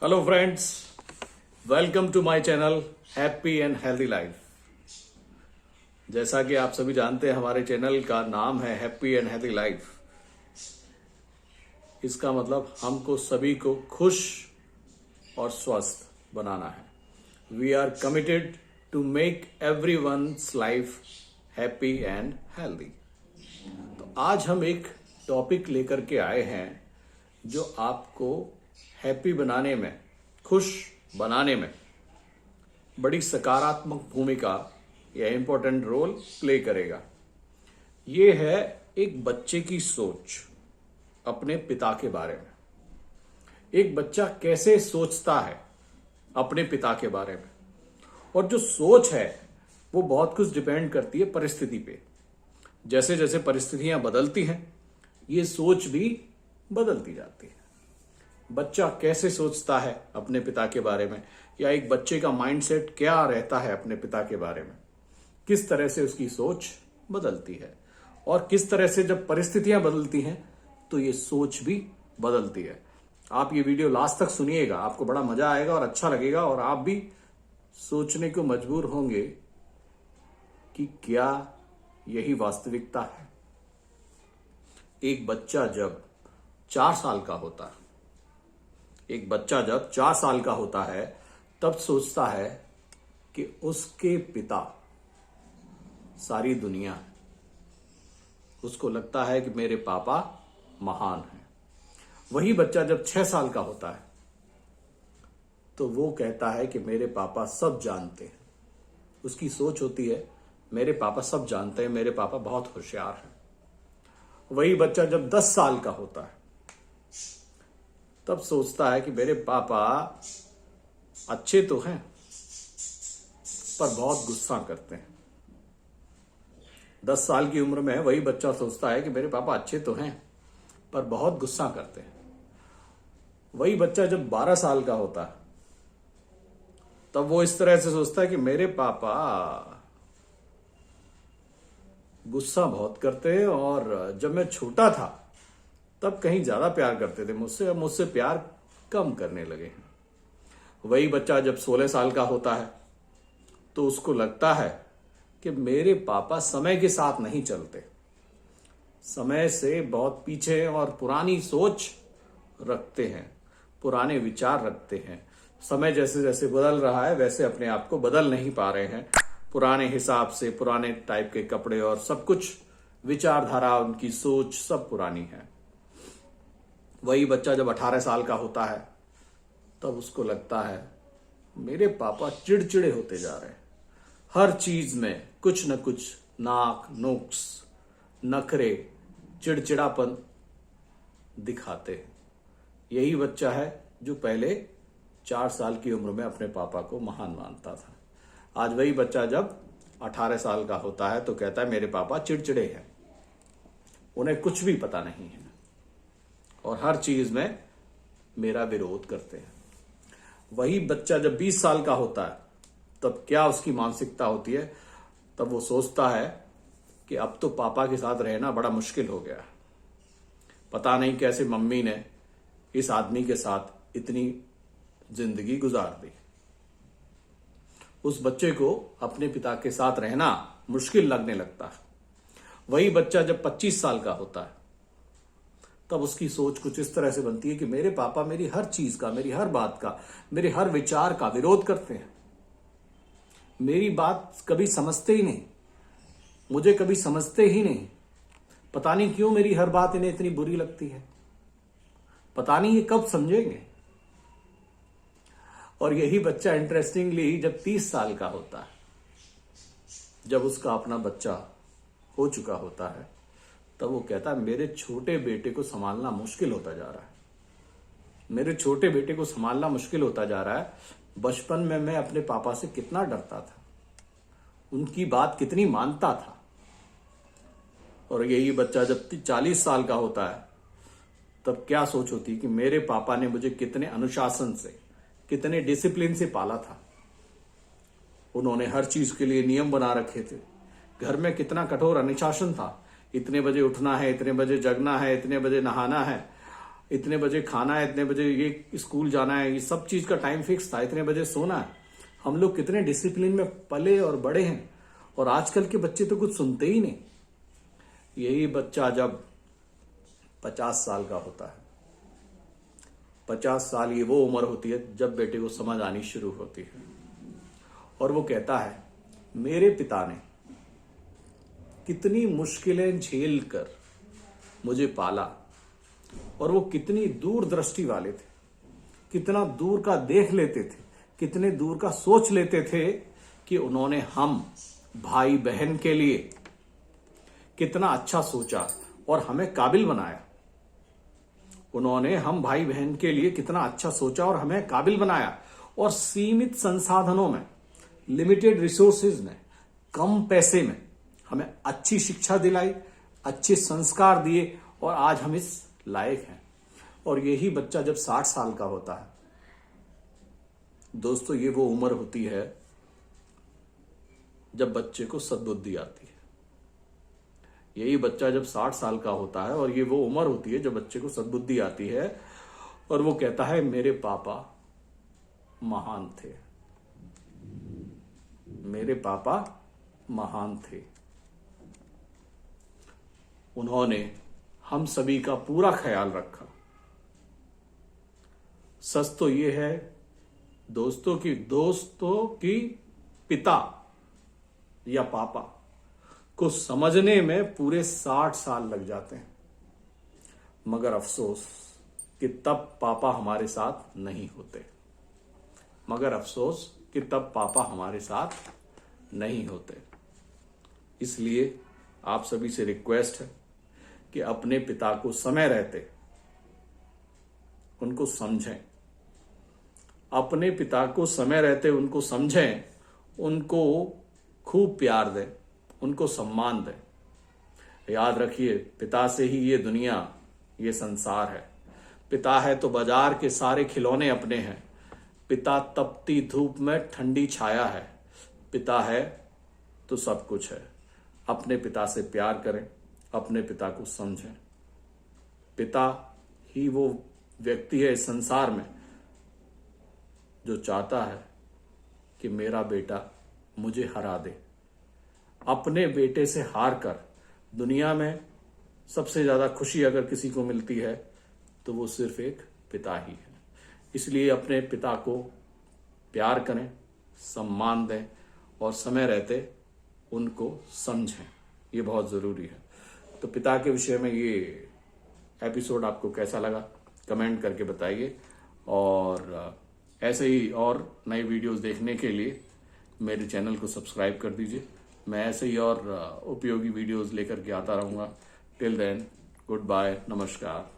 Hello friends, welcome to my channel happy and healthy life. जैसा कि आप सभी जानते हैं, हमारे चैनल का नाम है हैप्पी एंड हेल्दी लाइफ। इसका मतलब हमको सभी को खुश और स्वस्थ बनाना है। We are committed to make everyone's life happy and healthy. तो आज हम एक टॉपिक लेकर के आए हैं जो आपको हैप्पी बनाने में, खुश बनाने में बड़ी सकारात्मक भूमिका या इंपॉर्टेंट रोल प्ले करेगा। ये है एक बच्चे की सोच अपने पिता के बारे में। एक बच्चा कैसे सोचता है अपने पिता के बारे में, और जो सोच है वो बहुत कुछ डिपेंड करती है परिस्थिति पे। जैसे जैसे परिस्थितियां बदलती हैं, ये सोच भी बदलती जाती है। बच्चा कैसे सोचता है अपने पिता के बारे में, या एक बच्चे का माइंडसेट क्या रहता है अपने पिता के बारे में, किस तरह से उसकी सोच बदलती है, और किस तरह से जब परिस्थितियां बदलती हैं तो ये सोच भी बदलती है। आप ये वीडियो लास्ट तक सुनिएगा, आपको बड़ा मजा आएगा और अच्छा लगेगा, और आप भी सोचने को मजबूर होंगे कि क्या यही वास्तविकता है। एक बच्चा जब 4 साल का होता है, तब सोचता है कि उसके पिता सारी दुनिया है। उसको लगता है कि मेरे पापा महान हैं। वही बच्चा जब 6 साल का होता है तो वो कहता है कि मेरे पापा सब जानते हैं। उसकी सोच होती है मेरे पापा सब जानते हैं, मेरे पापा बहुत होशियार हैं। वही बच्चा जब 10 साल का होता है तब सोचता है कि मेरे पापा अच्छे तो हैं पर बहुत गुस्सा करते हैं। 10 साल की उम्र में वही बच्चा सोचता है कि मेरे पापा अच्छे तो हैं पर बहुत गुस्सा करते हैं। वही बच्चा जब 12 साल का होता है तब वो इस तरह से सोचता है कि मेरे पापा गुस्सा बहुत करते हैं, और जब मैं छोटा था तब कहीं ज्यादा प्यार करते थे मुझसे, अब मुझसे प्यार कम करने लगे हैं। वही बच्चा जब 16 साल का होता है तो उसको लगता है कि मेरे पापा समय के साथ नहीं चलते, समय से बहुत पीछे हैं और पुरानी सोच रखते हैं, पुराने विचार रखते हैं। समय जैसे जैसे बदल रहा है वैसे अपने आप को बदल नहीं पा रहे हैं। पुराने हिसाब से, पुराने टाइप के कपड़े और सब कुछ, विचारधारा, उनकी सोच सब पुरानी है। वही बच्चा जब 18 साल का होता है तब उसको लगता है मेरे पापा चिड़चिड़े होते जा रहे हैं। हर चीज में कुछ न कुछ नाक नुक्स, नखरे, चिड़चिड़ापन दिखाते हैं। यही बच्चा है जो पहले 4 साल की उम्र में अपने पापा को महान मानता था। आज वही बच्चा जब 18 साल का होता है तो कहता है मेरे पापा चिड़चिड़े हैं, उन्हें कुछ भी पता नहीं है और हर चीज में मेरा विरोध करते हैं। वही बच्चा जब 20 साल का होता है तब क्या उसकी मानसिकता होती है, तब वो सोचता है कि अब तो पापा के साथ रहना बड़ा मुश्किल हो गया। पता नहीं कैसे मम्मी ने इस आदमी के साथ इतनी जिंदगी गुजार दी। उस बच्चे को अपने पिता के साथ रहना मुश्किल लगने लगता है। वही बच्चा जब 25 साल का होता है तब उसकी सोच कुछ इस तरह से बनती है कि मेरे पापा मेरी हर चीज का, मेरी हर बात का, मेरे हर विचार का विरोध करते हैं। मेरी बात कभी समझते ही नहीं, मुझे कभी समझते ही नहीं। पता नहीं क्यों मेरी हर बात इन्हें इतनी बुरी लगती है, पता नहीं ये कब समझेंगे। और यही बच्चा इंटरेस्टिंगली जब 30 साल का होता है, जब उसका अपना बच्चा हो चुका होता है, तब वो कहता है मेरे छोटे बेटे को संभालना मुश्किल होता जा रहा है, मेरे छोटे बेटे को संभालना मुश्किल होता जा रहा है। बचपन में मैं अपने पापा से कितना डरता था, उनकी बात कितनी मानता था। और यही बच्चा जब 40 साल का होता है तब क्या सोच होती कि मेरे पापा ने मुझे कितने अनुशासन से, कितने डिसिप्लिन से पाला था। उन्होंने हर चीज के लिए नियम बना रखे थे। घर में कितना कठोर अनुशासन था, इतने बजे उठना है, इतने बजे जगना है, इतने बजे नहाना है, इतने बजे खाना है, इतने बजे ये स्कूल जाना है, ये सब चीज का टाइम फिक्स था, इतने बजे सोना है। हम लोग कितने डिसिप्लिन में पले और बड़े हैं, और आजकल के बच्चे तो कुछ सुनते ही नहीं। यही बच्चा जब 50 साल का होता है, 50 साल ये वो उम्र होती है जब बेटे को समझ आनी शुरू होती है, और वो कहता है मेरे पिता ने कितनी मुश्किलें झेल कर मुझे पाला, और वो कितनी दूरदृष्टि वाले थे, कितना दूर का देख लेते थे, कितने दूर का सोच लेते थे कि उन्होंने हम भाई बहन के लिए कितना अच्छा सोचा और हमें काबिल बनाया। उन्होंने हम भाई बहन के लिए कितना अच्छा सोचा और हमें काबिल बनाया, और सीमित संसाधनों में, लिमिटेड रिसोर्सेज में, कम पैसे में हमें अच्छी शिक्षा दिलाई, अच्छे संस्कार दिए, और आज हम इस लायक हैं। और यही बच्चा जब 60 साल का होता है दोस्तों, ये वो उम्र होती है जब बच्चे को सद्बुद्धि आती है। यही बच्चा जब 60 साल का होता है, और ये वो उम्र होती है जब बच्चे को सद्बुद्धि आती है, और वो कहता है मेरे पापा महान थे, मेरे पापा महान थे, उन्होंने हम सभी का पूरा ख्याल रखा। सच तो ये है दोस्तों की पिता या पापा को समझने में पूरे 60 साल लग जाते हैं, मगर अफसोस कि तब पापा हमारे साथ नहीं होते, मगर अफसोस कि तब पापा हमारे साथ नहीं होते। इसलिए आप सभी से रिक्वेस्ट है कि अपने पिता को समय रहते उनको समझें, अपने पिता को समय रहते उनको समझें, उनको खूब प्यार दें, उनको सम्मान दें। याद रखिए, पिता से ही ये दुनिया, ये संसार है। पिता है तो बाजार के सारे खिलौने अपने हैं, पिता तपती धूप में ठंडी छाया है, पिता है तो सब कुछ है। अपने पिता से प्यार करें, अपने पिता को समझें। पिता ही वो व्यक्ति है इस संसार में जो चाहता है कि मेरा बेटा मुझे हरा दे। अपने बेटे से हार कर दुनिया में सबसे ज्यादा खुशी अगर किसी को मिलती है तो वो सिर्फ एक पिता ही है। इसलिए अपने पिता को प्यार करें, सम्मान दें, और समय रहते उनको समझें, ये बहुत जरूरी है। तो पिता के विषय में ये एपिसोड आपको कैसा लगा कमेंट करके बताइए, और ऐसे ही और नए वीडियोस देखने के लिए मेरे चैनल को सब्सक्राइब कर दीजिए। मैं ऐसे ही और उपयोगी वीडियोस लेकर के आता रहूँगा। टिल देन, गुड बाय, नमस्कार।